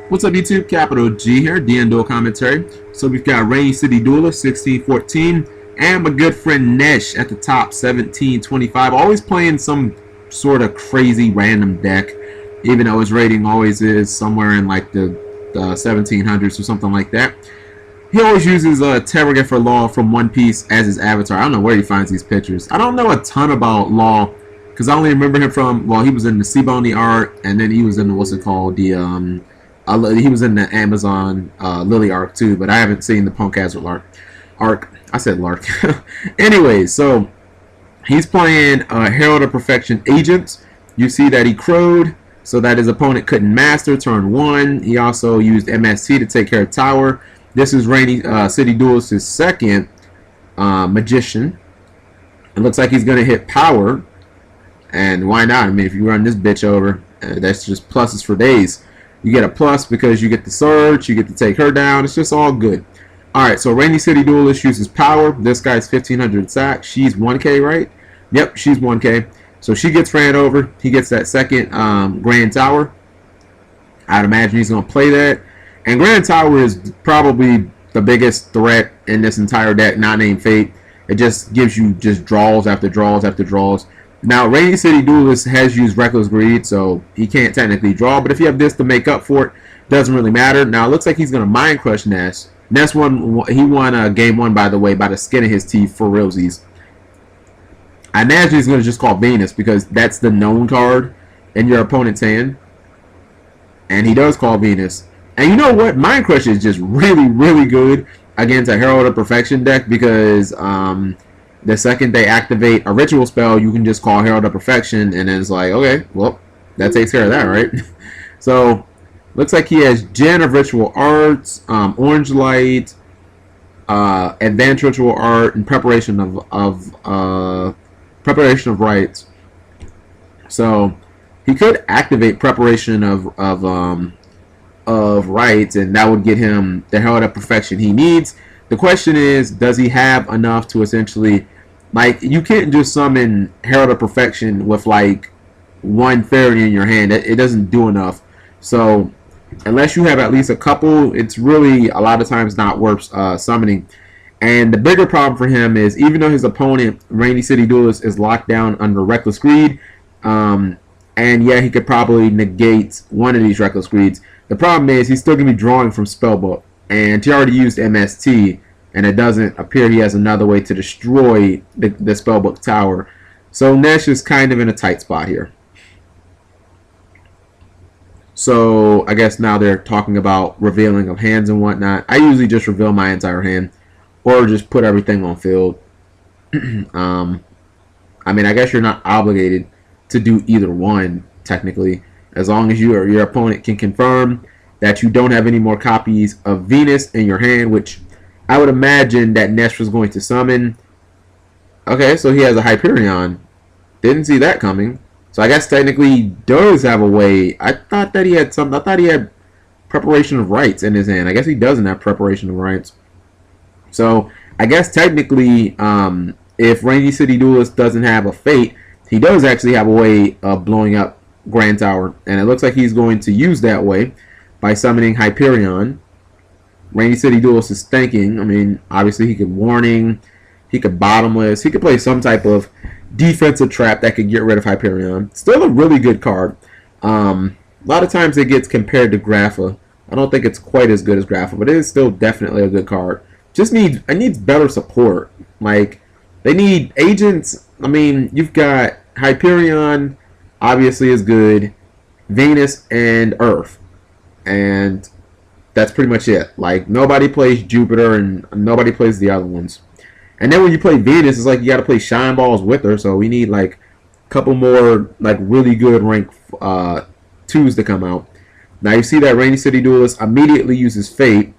What's up, YouTube? Capital G here, DN Duel Commentary. So we've got Rainy City Duelist 1614 and my good friend Nesh at the top 1725. Always playing some sort of crazy random deck, even though his rating always is somewhere in like the 1700s or something like that. He always uses Terragant Law from One Piece as his avatar. I don't know where he finds these pictures. I don't know a ton about Law because I only remember him from, well, he was in the Seabony arc, and then he was in what's it called, the he was in the Amazon Lily arc too, but I haven't seen the Punk Hazard arc. I said Lark. Anyway, so he's playing Herald of Perfection Agents. You see that he crowed so that his opponent couldn't master turn 1. He also used MST to take care of Tower. This is Rainy City Duelist's second Magician. It looks like he's going to hit Power. And why not? I mean, if you run this bitch over, that's just pluses for days. You get a plus because you get the Surge, you get to take her down. It's just all good. Alright, so Rainy City Duelist uses Power. This guy's 1500 sack. She's 1k, right? Yep, she's 1k. So she gets ran over. He gets that second Grand Tower. I'd imagine he's going to play that. And Grand Tower is probably the biggest threat in this entire deck, not named Fate. It just gives you just draws after draws after draws. Now, Rainy City Duelist has used Reckless Greed, so he can't technically draw. But if you have this to make up for it, doesn't really matter. Now, it looks like he's going to Mind Crush Ness. Ness he won game 1, by the way, by the skin of his teeth for realsies. I imagine he's going to just call Venus because that's the known card in your opponent's hand. And he does call Venus. And you know what? Mind Crush is just really, really good against a Herald of Perfection deck because the second they activate a ritual spell, you can just call Herald of Perfection, and then it's like, okay, well, that takes care of that, right? So, looks like he has Gen of Ritual Arts, Orange Light, Advanced Ritual Art, and Preparation of Rites. So, he could activate Preparation of Rites, and that would get him the Herald of Perfection he needs. The question is, does he have enough to essentially, like, you can't just summon Herald of Perfection with like one fairy in your hand. It doesn't do enough. So unless you have at least a couple, it's really a lot of times not worth summoning. And the bigger problem for him is, even though his opponent, Rainy City Duelist, is locked down under Reckless Greed, and yeah, he could probably negate one of these Reckless Greeds. The problem is he's still going to be drawing from Spellbook. And he already used MST, and it doesn't appear he has another way to destroy the Spellbook Tower. So Nesh is kind of in a tight spot here. So I guess now they're talking about revealing of hands and whatnot. I usually just reveal my entire hand, or just put everything on field. I mean, I guess you're not obligated to do either one, technically, as long as you or your opponent can confirm that you don't have any more copies of Venus in your hand, which I would imagine that Nesh was going to summon. Okay, so he has a Hyperion. Didn't see that coming. So I guess technically he does have a way. I thought that he had something. I thought he had Preparation of Rites in his hand. I guess he doesn't have Preparation of Rites. So I guess technically, if Rainy City Duelist doesn't have a Fate, he does actually have a way of blowing up Grand Tower. And it looks like he's going to use that way by summoning Hyperion. Rainy City Duelist is thinking, I mean, obviously he could Warning, he could Bottomless, he could play some type of defensive trap that could get rid of Hyperion. Still a really good card. A lot of times it gets compared to Grapha. I don't think it's quite as good as Grapha, but it is still definitely a good card. It needs better support. Like, they need agents. I mean, you've got Hyperion, obviously is good, Venus, and Earth. And that's pretty much it. Like, nobody plays Jupiter and nobody plays the other ones. And then when you play Venus, it's like you got to play Shine Balls with her. So we need like a couple more like really good rank 2s to come out. Now you see that Rainy City Duelist immediately uses Fate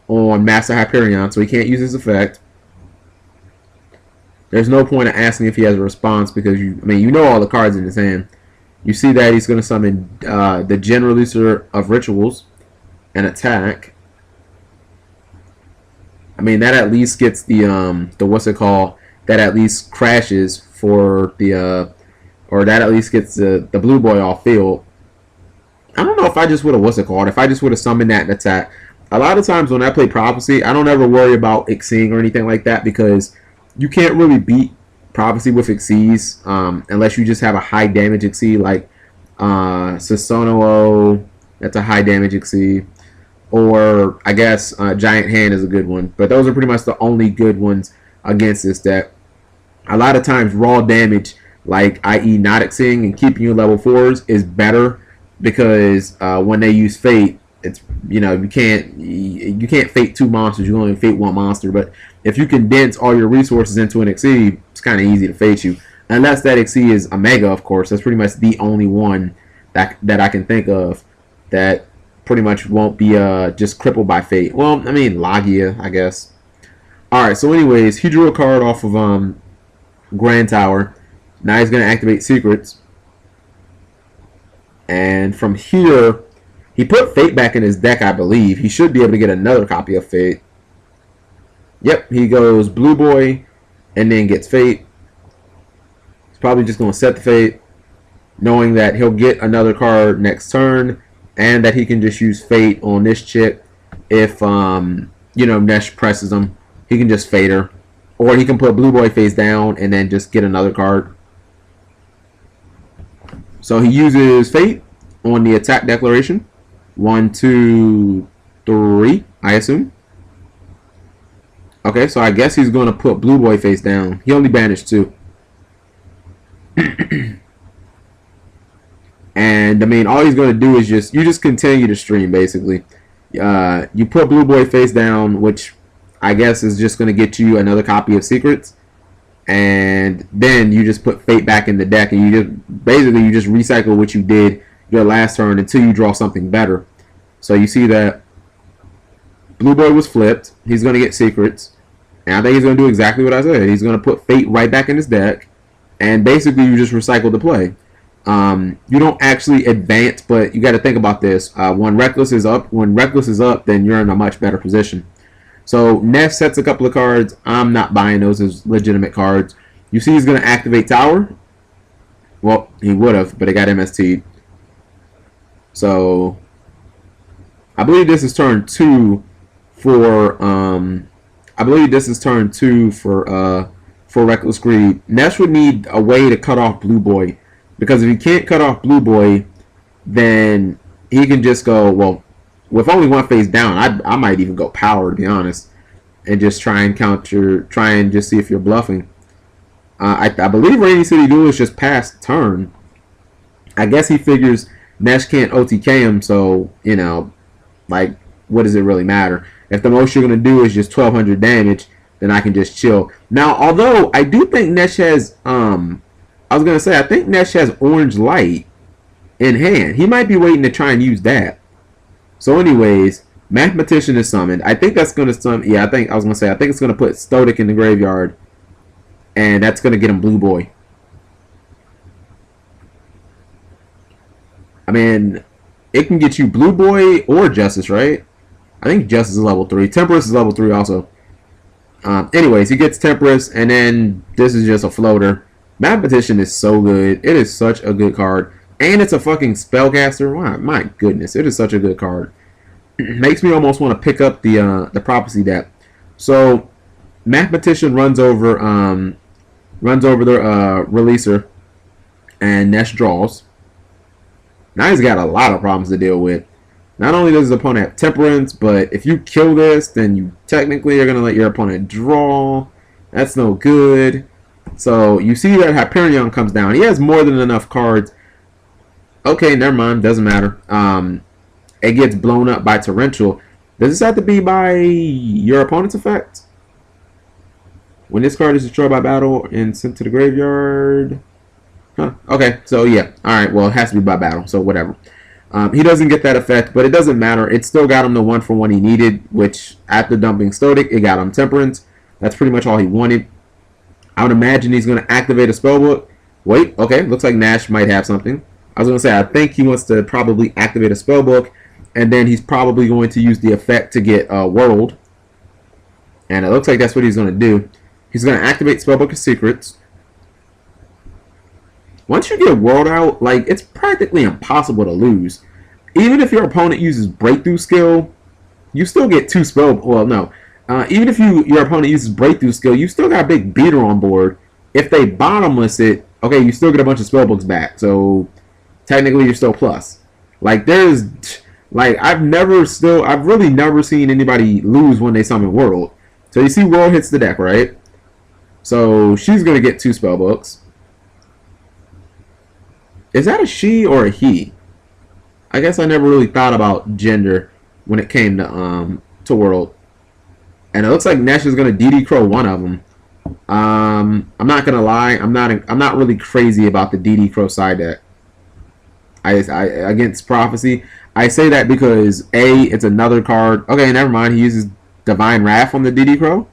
on Master Hyperion, so he can't use his effect. There's no point of asking if he has a response because you know all the cards in his hand. You see that he's going to summon the Gen Releaser of Rituals and attack. I mean, that at least gets the what's it called? That at least crashes for the or that at least gets the blue boy off field. I don't know if I just would have, what's it called? If I just would have summoned that attack. A lot of times when I play Prophecy, I don't ever worry about Xyzing or anything like that because you can't really beat Prophecy with Xyz unless you just have a high damage Xyz like Susanoo. That's a high damage Xyz. Or I guess Giant Hand is a good one. But those are pretty much the only good ones against this deck. A lot of times raw damage, like i.e. not Xyzing and keeping you level 4s is better because when they use Fate, it's, you know, you can't Fate 2 monsters, you only Fate 1 monster. But if you condense all your resources into an Xyz, it's kind of easy to Fate you. Unless that Xyz is a Mega, of course. That's pretty much the only one that I can think of that pretty much won't be just crippled by Fate. Well, I mean, Logia, I guess. Alright, so anyways, he drew a card off of Grand Tower. Now he's going to activate Secrets. And from here, he put Fate back in his deck, I believe. He should be able to get another copy of Fate. Yep, he goes Blue Boy and then gets Fate. He's probably just going to set the Fate, knowing that he'll get another card next turn and that he can just use Fate on this chick if, you know, Nesh presses him. He can just Fate her. Or he can put Blue Boy face down and then just get another card. So he uses Fate on the attack declaration. 1, 2, 3, I assume. Okay, so I guess he's going to put Blue Boy face down. He only banished 2. And I mean, all he's going to do is just continue to stream, basically. You put Blue Boy face down, which I guess is just going to get you another copy of Secrets. And then you just put Fate back in the deck, and you just recycle what you did your last turn until you draw something better. So you see that Blue Boy was flipped. He's going to get Secrets. And I think he's going to do exactly what I said. He's going to put Fate right back in his deck. And basically you just recycle the play. You don't actually advance, but you got to think about this. When Reckless is up, then you're in a much better position. So Neff sets a couple of cards. I'm not buying those as legitimate cards. You see he's going to activate Tower. Well, he would have, but it got MST'd. So I believe this is turn 2 for for Reckless Greed. Nesh would need a way to cut off Blue Boy, because if he can't cut off Blue Boy, then he can just go, well, with only one face down, I might even go Power, to be honest, and just try and just see if you're bluffing. I believe Rainy City Duels just passed turn. I guess he figures Nesh can't OTK him, so, you know, like, what does it really matter? If the most you're going to do is just 1200 damage, then I can just chill. Now, although I do think Nesh has, I think Nesh has Orange Light in hand. He might be waiting to try and use that. So anyways, Mathematician is summoned. I think that's going to summon, I think it's going to put Stoic in the graveyard. And that's going to get him Blue Boy. I mean, it can get you Blue Boy or Justice, right? I think Justice is level 3. Temperance is level 3 also. Anyways, he gets Temperance, and then this is just a floater. Mathematician is so good. It is such a good card. And it's a fucking spellcaster. My goodness, it is such a good card. Makes me almost want to pick up the Prophecy deck. So, Mathematician runs over the releaser, and Nesh draws. Now he's got a lot of problems to deal with. Not only does his opponent have Temperance, but if you kill this, then you technically are going to let your opponent draw. That's no good. So you see that Hyperion comes down. He has more than enough cards. Okay, never mind. Doesn't matter. It gets blown up by Torrential. Does this have to be by your opponent's effect? When this card is destroyed by battle and sent to the graveyard. Huh. Okay, so yeah. Alright, well, it has to be by battle, so whatever. He doesn't get that effect, but it doesn't matter. It still got him the 1-for-1 he needed, which after dumping Stoic, it got him Temperance. That's pretty much all he wanted. I would imagine he's going to activate a spellbook. Wait, okay, looks like Nash might have something. I was going to say, I think he wants to probably activate a spellbook, and then he's probably going to use the effect to get World. And it looks like that's what he's going to do. He's going to activate Spellbook of Secrets. Once you get World out, like, it's practically impossible to lose. even if your opponent uses breakthrough skill, you still get 2 spell. Well, no. Even if your opponent uses breakthrough skill, you still got a big beater on board. If they bottomless it, okay, you still get a bunch of spellbooks back. So technically, you're still plus. Like I've really never seen anybody lose when they summon World. So you see, World hits the deck, right? So she's gonna get 2 spellbooks. Is that a she or a he? I guess I never really thought about gender when it came to World. And it looks like Nesh is gonna DD Crow one of them. I'm not gonna lie, I'm not really crazy about the DD Crow side deck. I against Prophecy. I say that because A, it's another card. Okay, never mind. He uses Divine Wrath on the DD Crow,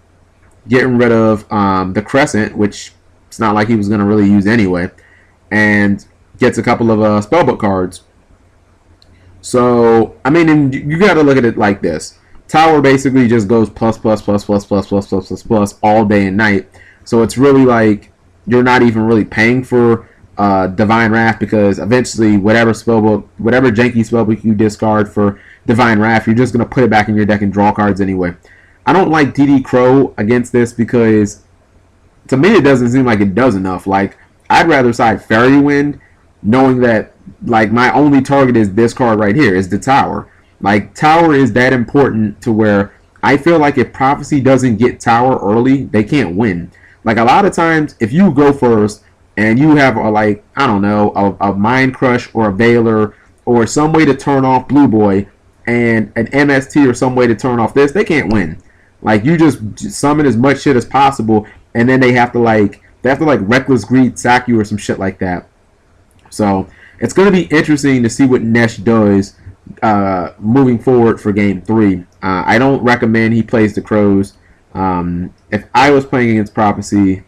getting rid of the Crescent, which it's not like he was gonna really use anyway, and gets a couple of spellbook cards. So I mean, you got to look at it like this. Tower basically just goes plus all day and night. So it's really like you're not even really paying for Divine Wrath, because eventually whatever janky spellbook you discard for Divine Wrath, you're just going to put it back in your deck and draw cards anyway. I don't like DD Crow against this because to me it doesn't seem like it does enough. Like, I'd rather side Fairy Wind, knowing that like my only target is this card right here, is the Tower. Like, Tower is that important to where I feel like if Prophecy doesn't get Tower early, they can't win. Like, a lot of times, if you go first and you have a Mind Crush or a Veiler or some way to turn off Blue Boy and an MST or some way to turn off this, they can't win. Like, you just summon as much shit as possible, and then they have to Reckless Greed sack you or some shit like that. So it's going to be interesting to see what Nesh does moving forward for Game 3. I don't recommend he plays the Crows. If I was playing against Prophecy,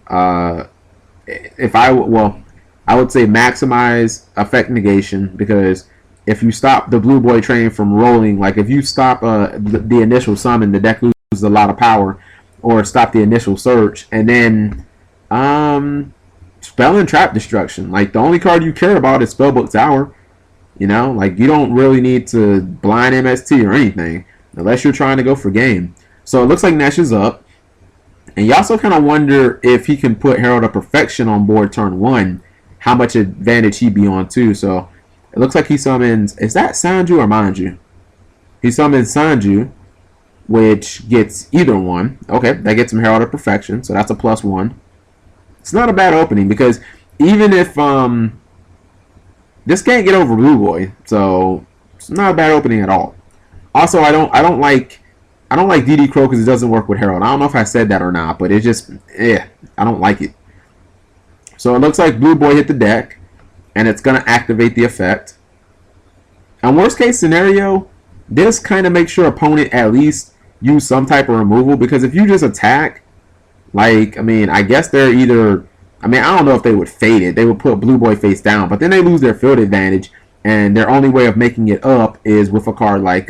I would say maximize effect negation, because if you stop the Blue Boy train from rolling, like if you stop the initial summon, the deck loses a lot of power, or stop the initial search, and then Spell and Trap Destruction. Like, the only card you care about is Spellbook Tower. You know, like, you don't really need to blind MST or anything unless you're trying to go for game. So it looks like Nesh is up. And you also kind of wonder if he can put Herald of Perfection on board turn 1, how much advantage he'd be on too. So it looks like he summons, is that Sanju or Manju? He summons Sanju, which gets either one. Okay, that gets him Herald of Perfection, so that's a +1. It's not a bad opening, because even if this can't get over Blue Boy, so it's not a bad opening at all. Also, I don't like DD Crow because it doesn't work with Herald. I don't know if I said that or not, but it's just I don't like it. So it looks like Blue Boy hit the deck, and it's gonna activate the effect. And worst case scenario, this kind of makes your opponent at least use some type of removal, because if you just attack, like, I mean, I guess they're either, I mean, I don't know if they would fade it. They would put Blue Boy face down, but then they lose their field advantage, and their only way of making it up is with a card like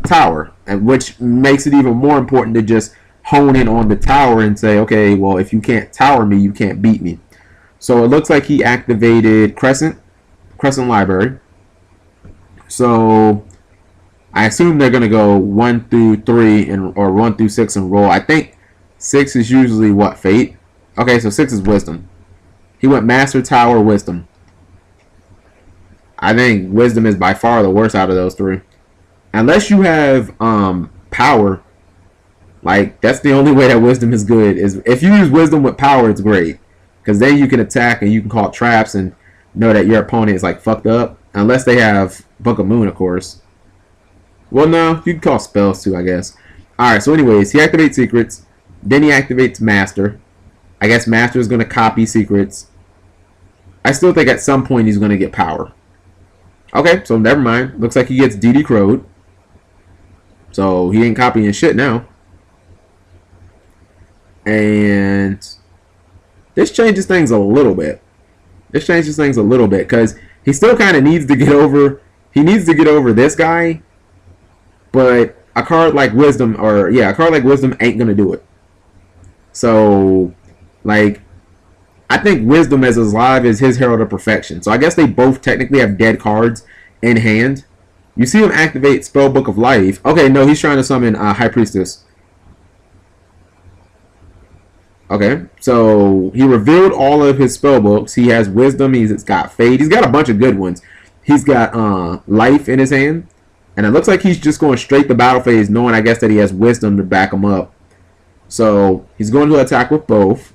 Tower, and which makes it even more important to just hone in on the Tower and say, okay, well, if you can't tower me, you can't beat me. So it looks like he activated Crescent Library. So I assume they're gonna go 1 through 3 or 1 through 6 and roll. I think 6 is usually what, Fate? Okay, so 6 is Wisdom. He went Master, Tower, Wisdom. I think Wisdom is by far the worst out of those 3. Unless you have Power, like, that's the only way that Wisdom is good. Is if you use Wisdom with Power, it's great, because then you can attack and you can call traps and know that your opponent is like fucked up. Unless they have Book of Moon, of course. Well, no, you can call spells too, I guess. Alright, so anyways, he activates Secrets. Then he activates Master. I guess Master is going to copy Secrets. I still think at some point he's going to get Power. Okay, so never mind. Looks like he gets DD Crowed. So he ain't copying shit now. And this changes things a little bit. Because he still kind of needs to get over. He needs to get over this guy. But a card like Wisdom, ain't gonna do it. So, like, I think Wisdom as live as his Herald of Perfection. So I guess they both technically have dead cards in hand. You see him activate Spellbook of Life. Okay, no, he's trying to summon High Priestess. Okay, so he revealed all of his spellbooks. He has Wisdom. He's got Fade. He's got a bunch of good ones. He's got Life in his hand. And it looks like he's just going straight to battle phase, knowing, I guess, that he has Wisdom to back him up. So he's going to attack with both.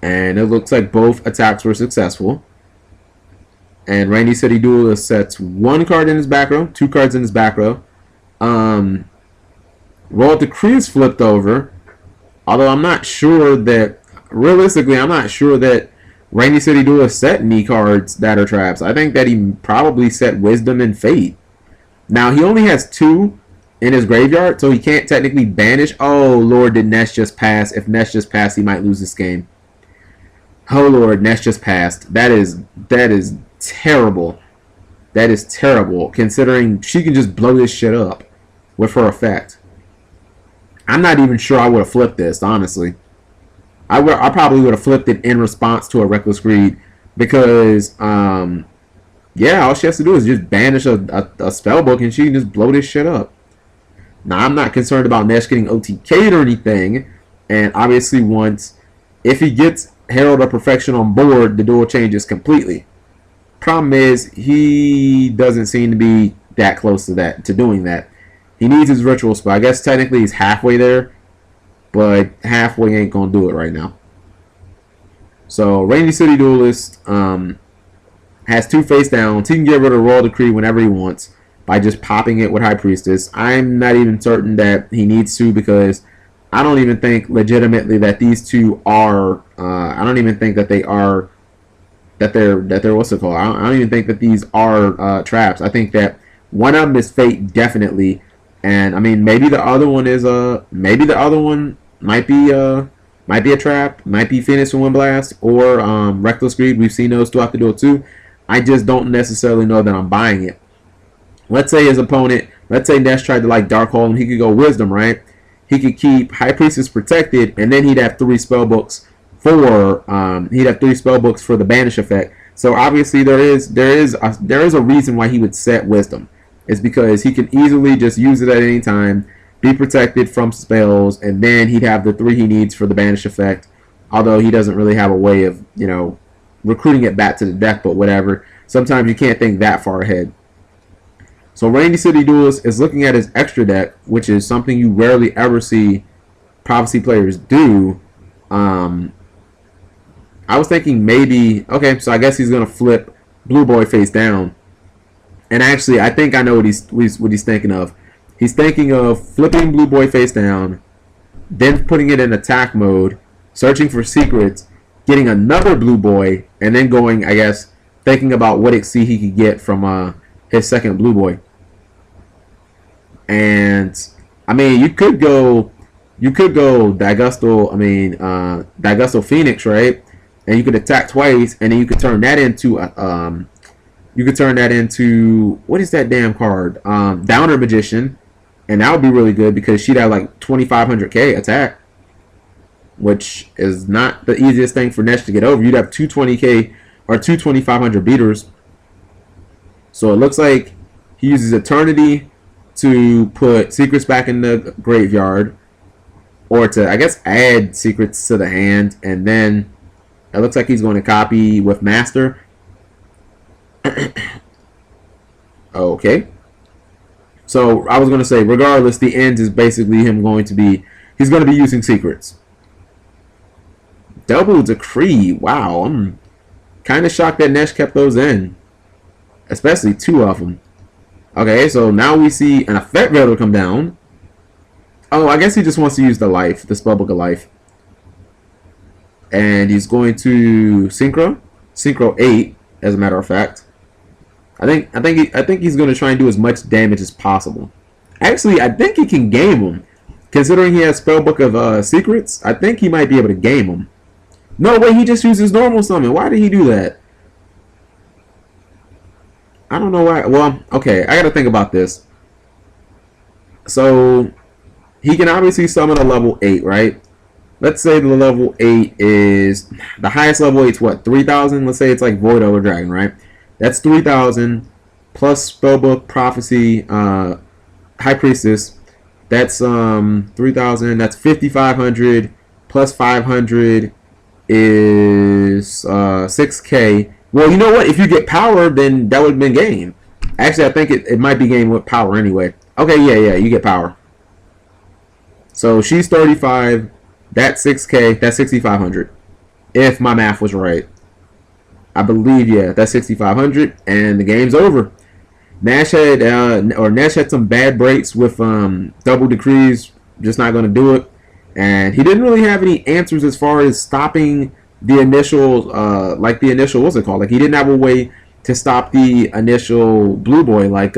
And it looks like both attacks were successful. And Rainy City Duelist sets one card in his back row, two cards in his back row. Royal Decree is flipped over. Although I'm not sure that, realistically, I'm not sure that Rainy City Duelist set any cards that are traps. I think that he probably set Wisdom and Fate. Now, he only has two in his graveyard, so he can't technically banish. Oh, Lord, did Nesh just pass? If Nesh just passed, he might lose this game. Oh, Lord, Nesh just passed. That is terrible. That is terrible, considering she can just blow this shit up with her effect. I'm not even sure I would have flipped this, honestly. I probably would have flipped it in response to a Reckless Greed because, yeah, all she has to do is just banish a spellbook and she can just blow this shit up. Now, I'm not concerned about Nesh getting OTK'd or anything, and obviously if he gets Herald of Perfection on board, the duel changes completely. Problem is, he doesn't seem to be that close to doing that. He needs his ritual spell. I guess technically he's halfway there, but halfway ain't gonna do it right now. So Rainy City Duelist has two face downs. He can get rid of Royal Decree whenever he wants by just popping it with High Priestess. I'm not even certain that he needs to, because I don't even think legitimately that these two are. I don't even think that they are. That they're what's it called? I don't even think that these are traps. I think that one of them is Fate, definitely. And I mean, maybe the other one is maybe the other one might be a trap, might be Phoenix from Windblast, or Reckless Greed. We've seen those throughout the duel too. I just don't necessarily know that I'm buying it. Let's say his opponent, let's say Nesh tried to like Dark Hole him, he could go Wisdom, right? He could keep High Priestess protected, and then he'd have three spellbooks for the banish effect. So obviously there is a reason why he would set Wisdom. It's because he can easily just use it at any time, be protected from spells, and then he'd have the three he needs for the banish effect. Although he doesn't really have a way of, recruiting it back to the deck, but whatever. Sometimes you can't think that far ahead. So Rainy City Duelist is looking at his extra deck, which is something you rarely ever see Prophecy players do. I was thinking maybe, okay, so I guess he's going to flip Blue Boy face down. And actually, I think I know what he's thinking of. He's thinking of flipping Blue Boy face down, then putting it in attack mode, searching for secrets, getting another Blue Boy, and then going, I guess, thinking about what XC he could get from his second Blue Boy. And I mean, you could go Daigusto. I mean, Daigusto Phoenix, right? And you could attack twice, and then you could turn that into what is that damn card? Downer Magician, and that would be really good because she'd have like 2,500k attack, which is not the easiest thing for Nesh to get over. You'd have 220k or 2,500 beaters. So it looks like he uses Eternity to put secrets back in the graveyard, or to, I guess, add secrets to the hand, and then it looks like he's going to copy with Master. Okay. So I was going to say, regardless, the end is basically he's going to be using secrets. Double Decree. Wow, I'm kind of shocked that Nesh kept those in, especially two of them. Okay, so now we see an effect rather come down. Oh, I guess he just wants to use the spellbook of life. And he's going to Synchro 8, as a matter of fact. I think he's going to try and do as much damage as possible. Actually, I think he can game him. Considering he has spellbook of secrets, I think he might be able to game him. No way, he just uses normal summon. Why did he do that? I don't know why. Well, okay, I gotta think about this. So he can obviously summon a level 8, right? let's say the level 8 is, the highest level 8 is what, 3,000? Let's say it's like Void Over Dragon, right? That's 3,000 plus Spellbook, Prophecy, High Priestess. That's 3,000. That's 5,500 plus 500 is 6K. Well, you know what? If you get power, then that would have been game. Actually, I think it might be game with power anyway. Okay, yeah, you get power. So she's 35. That's 6K. That's 6,500. If my math was right. I believe, yeah, that's 6,500. And the game's over. Nash had some bad breaks with double decrees. Just not going to do it. And he didn't really have any answers as far as stopping the initial, what's it called? Like, he didn't have a way to stop the initial blue boy. Like,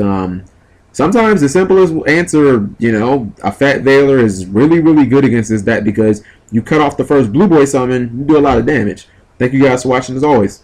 sometimes the simplest answer, a Fat Veiler is really, really good against this deck because you cut off the first blue boy summon, you do a lot of damage. Thank you guys for watching as always.